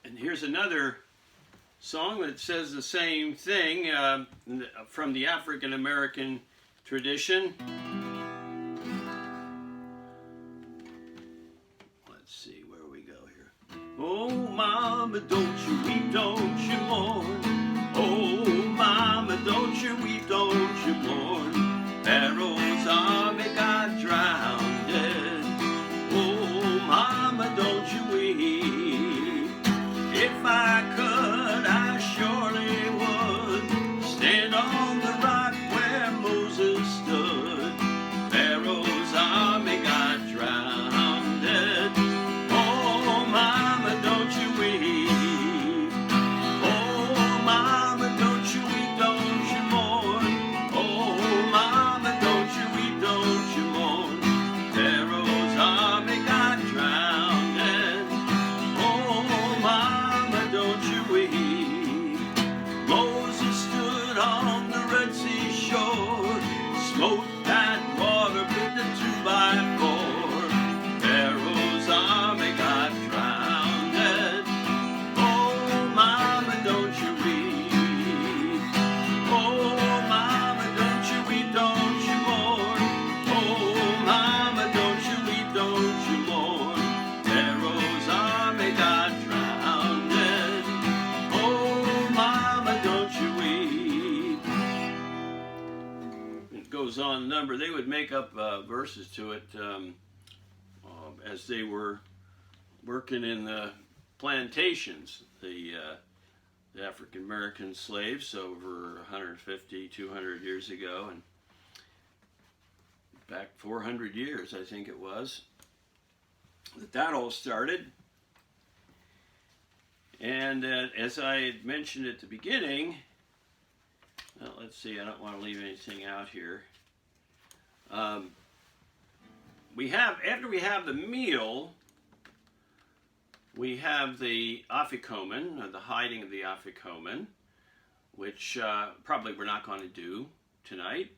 And here's another song that says the same thing from the African American tradition. Let's see where we go here. Oh, mama, don't you weep, don't you mourn. Oh, mama, don't you weep, don't you mourn. Pharaoh's army got drowned. Oh, mama, don't you weep. If I could, I surely would stand on the rock where Moses stood. Pharaoh's army got drowned. Oh, mama, don't you weep. Oh, mama, don't you weep, don't you mourn. Oh, mama, don't you weep, don't you mourn. Pharaoh's army got drowned. Oh, mama, don't you weep. Moses stood on the Red Sea shore, smote that water with the 2x4. Pharaoh's army got drowned. Oh, mama, don't you weep. Oh, mama, don't you weep, don't you mourn. Oh, mama, don't you weep, don't you mourn. Pharaoh's army got drowned. Oh, mama, don't you weep. It goes on a number. They would make up verses to it as they were working in the plantations, the African American slaves over 150, 200 years ago, and back 400 years, I think it was, that all started. And as I had mentioned at the beginning, well, let's see, I don't want to leave anything out here. After we have the meal, we have the afikomen, or the hiding of the afikomen, which probably we're not going to do tonight.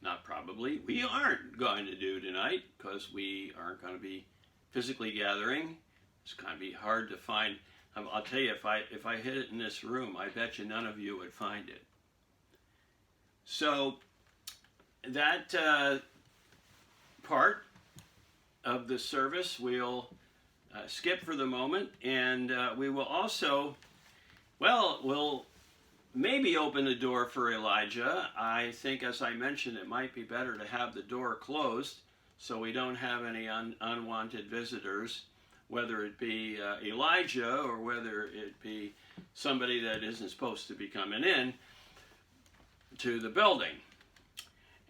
Not probably. We aren't going to do tonight because we aren't going to be physically gathering. It's going to be hard to find. I'll tell you, if I hid it in this room, I bet you none of you would find it. So that part of the service we'll skip for the moment, and we will also, we'll maybe open the door for Elijah. I think, as I mentioned, it might be better to have the door closed so we don't have any unwanted visitors, whether it be Elijah or whether it be somebody that isn't supposed to be coming in to the building.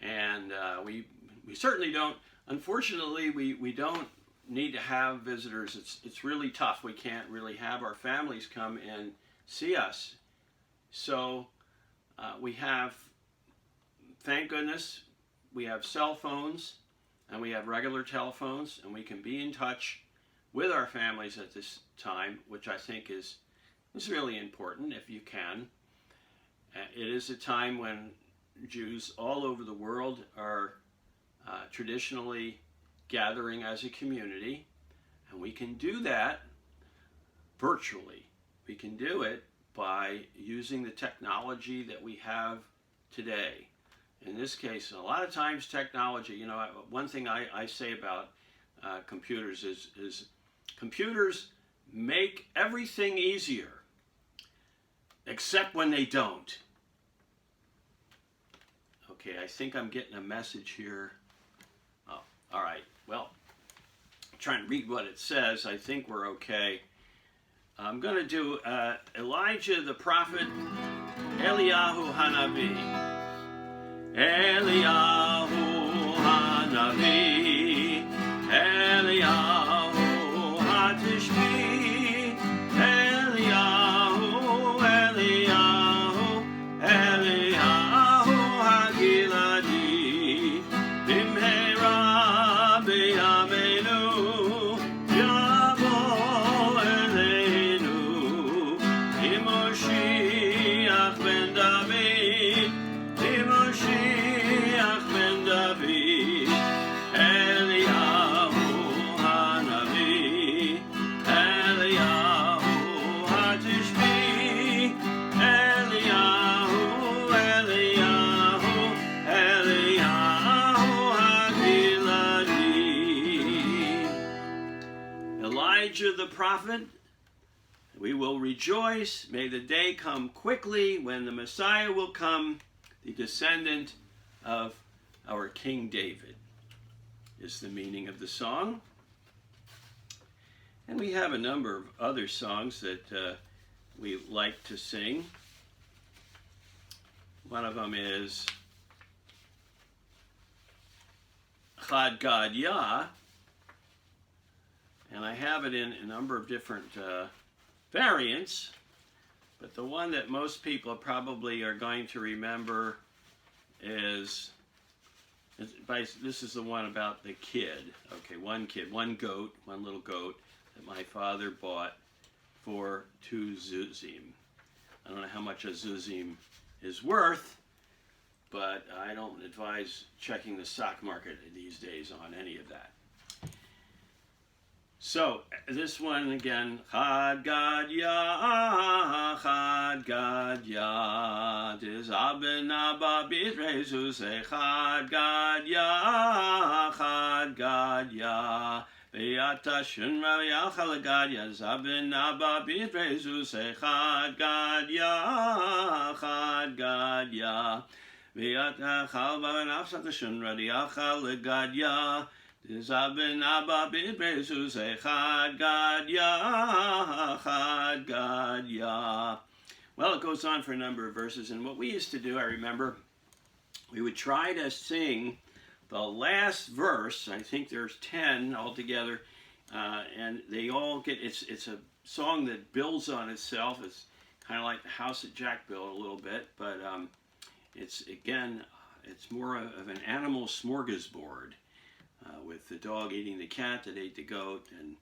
And we certainly don't, unfortunately, we don't need to have visitors. It's really tough. We can't really have our families come and see us. So we have, thank goodness, we have cell phones and we have regular telephones, and we can be in touch with our families at this time, which I think is really important if you can. It is a time when Jews all over the world are traditionally gathering as a community, and we can do that virtually. We can do it by using the technology that we have today. In this case, a lot of times technology, one thing I say about computers is computers make everything easier, except when they don't. Okay, I think I'm getting a message here. Oh, all right. Well, I'm trying to read what it says. I think we're okay. I'm going to do Elijah the prophet, Eliyahu Hanavi. Eliyahu Hanavi, Eliyahu Hatishmi, Eliyahu, Eliyahu, Eliyahu Hagiladi, Bimhera B'Yameinu, Yavo Eleinu, Imoshiach ben David, Imoshiach ben David, Eliyahu Hanavi, Eliyahu Elijah the prophet. We will rejoice. May the day come quickly when the Messiah will come, the descendant of our King David, is the meaning of the song. And we have a number of other songs that we like to sing. One of them is Chad Gad Yah, and I have it in a number of different variants, but the one that most people probably are going to remember is, this is the one about the kid. Okay, one kid, one little goat that my father bought for 2 zuzim. I don't know how much a zuzim is worth, but I don't advise checking the stock market these days on any of that. So, this one again, Chad Gad Yah, Chad Gad Yah, Dizaben Abba Bidrezu say Chad Gad Yah, Chad Gad Yah, Beata Shunra Yachal Gad Yah, Zaben Abba Bidrezu say Chad Gad Yah, Chad Gad Yah, Beata Chalva Nafsat Shunra Yachal Gad Yah, Zaben Abba Bidrezu say Chad Gad Yah, Chad Gad Yah. Well, it goes on for a number of verses, and what we used to do, I remember, we would try to sing the last verse. I think there's 10 altogether, and they all get, it's a song that builds on itself. It's kind of like the house that Jack built a little bit, but it's more of an animal smorgasbord. With the dog eating the cat that ate the goat, and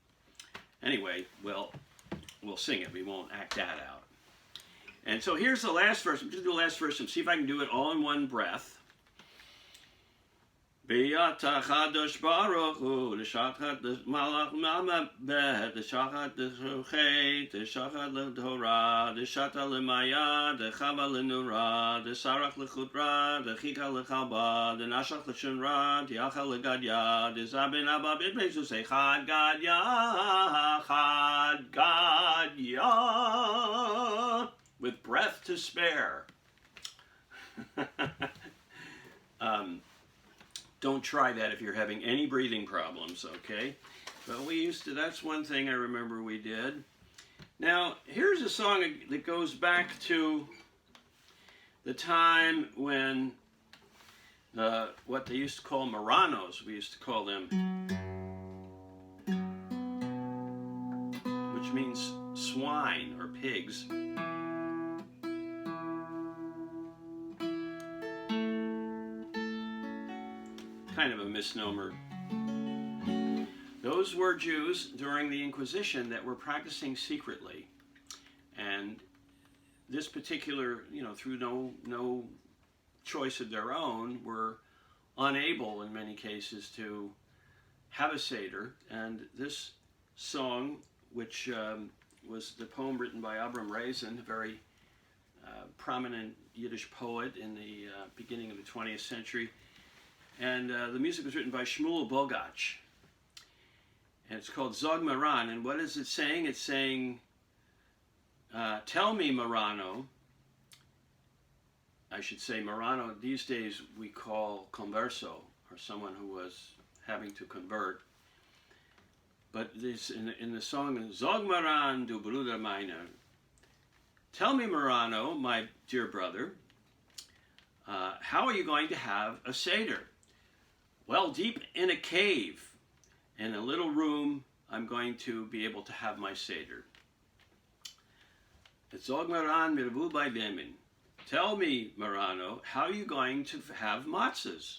anyway, well, we'll sing it. We won't act that out. And so here's the last verse. I'm just going to do the last verse and see if I can do it all in one breath. Be'ata chadosh baruch hu, l'shachat malach ma'mabeh, l'shachat l'chuchet, l'shachat l'torah, l'shata l'maya, l'chava l'nura, l'sarach l'chutra, l'chika l'chalba, l'nashach l'shunra, l'yachal l'gadya, l'zaben abba b'brezu say Chad Gad Yah, Chad Gad Yah, with breath to spare. Don't try that if you're having any breathing problems, okay? But we used to, that's one thing I remember we did. Now, here's a song that goes back to the time when what they used to call Marranos, we used to call them, which means swine or pigs. Kind of a misnomer. Those were Jews during the Inquisition that were practicing secretly, and this particular, through no choice of their own, were unable in many cases to have a Seder. And this song, which was the poem written by Avram Reisen, a very prominent Yiddish poet in the beginning of the 20th century, and the music was written by Shmuel Bogach. And it's called Zog Maran. And what is it saying? It's saying, tell me, Marano. I should say Marano, these days we call converso, or someone who was having to convert. But this in the song, Zog Maran du Bruder meiner. Tell me, Marano, my dear brother, how are you going to have a Seder? Well, deep in a cave, in a little room, I'm going to be able to have my Seder. Zog Maran mirvu by Demin. Tell me, Marano, how are you going to have matzahs?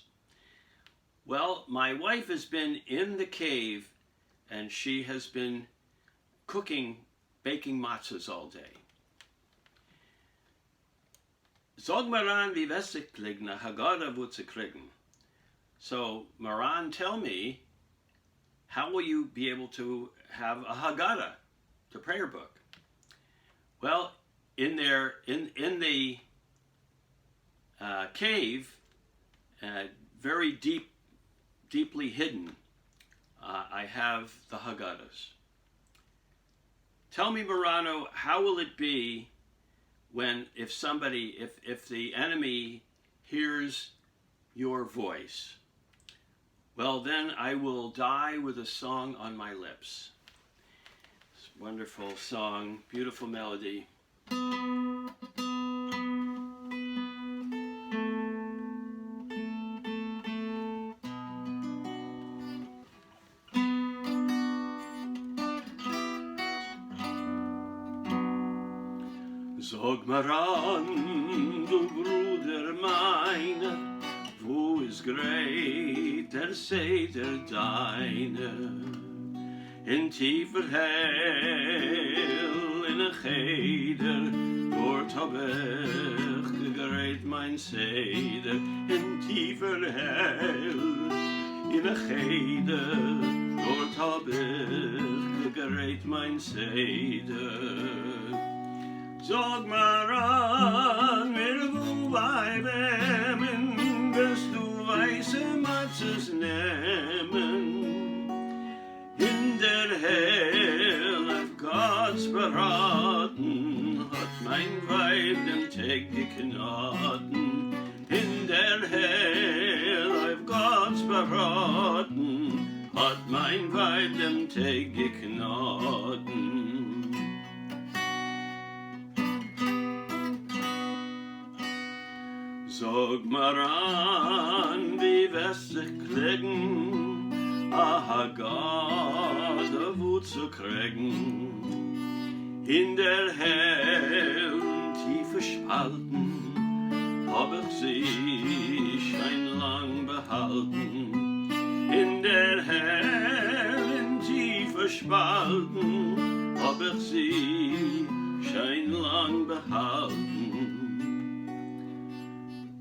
Well, my wife has been in the cave, and she has been baking matzahs all day. Zog Maran wie wessiklig na Haggadah wutzekriegen. So, Maran, tell me, how will you be able to have a Haggadah, the prayer book? Well, in the cave, very deeply hidden, I have the Haggadahs. Tell me, Morano, how will it be when, if the enemy hears your voice? Well, then I will die with a song on my lips. This wonderful song, beautiful melody. Sag mir an, du Bruder meiner, wo ist greit der Seder deine? In tiefer Hell, in a Cheder, dort hab ich gegreit mein Seder. In tiefer Hell, in a Cheder, dort hab ich gegreit mein Seder. Sag mir an, mir wo bei wem, wirst du weiße Matzes nehmen. In der Hell auf Gottes beraten, hat mein Weib den Tag geknaten. In der Hell auf Gottes beraten, hat mein Weib den Tag geknaten. Sag mir an, wie wirst du kriegen, Gott, Wut zu kriegen. In der Hell tiefe Spalten hab ich sie schon lang behalten. In der Hell tiefe Spalten hab ich sie schon lang behalten.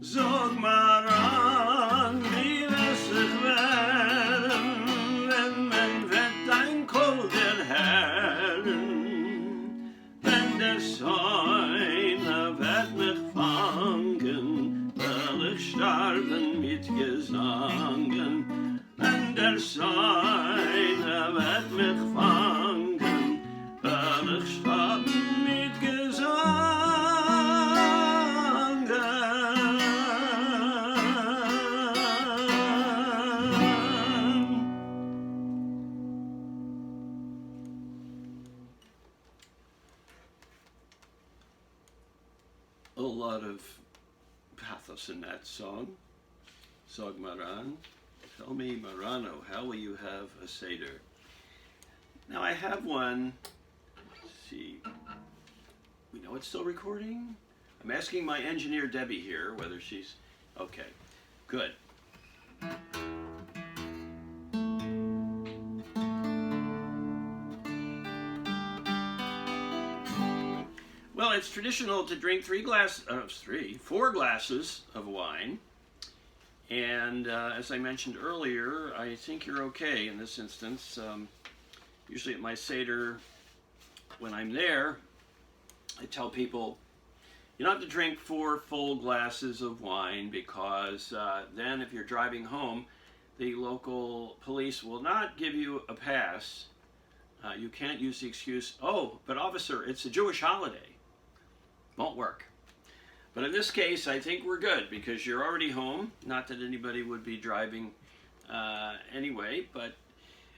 Sag mir an, wie es sich werden, wenn wird ein Kohl der Herren, wenn der Säune wird mich fangen, will ich sterben mit Gesangen. Wenn der Säune wird mich fangen, will ich sterben mit Gesangen. A lot of pathos in that song. Sag Maran, tell me, Marano, how will you have a Seder? Now I have one. Let's see. We know it's still recording? I'm asking my engineer Debbie here whether she's okay. Good. Well, it's traditional to drink four glasses of wine. And as I mentioned earlier, I think you're okay in this instance. Usually at my Seder, when I'm there, I tell people, you don't have to drink 4 full glasses of wine because then if you're driving home, the local police will not give you a pass. You can't use the excuse, oh, but officer, it's a Jewish holiday. Won't work. But in this case, I think we're good because you're already home. Not that anybody would be driving anyway, but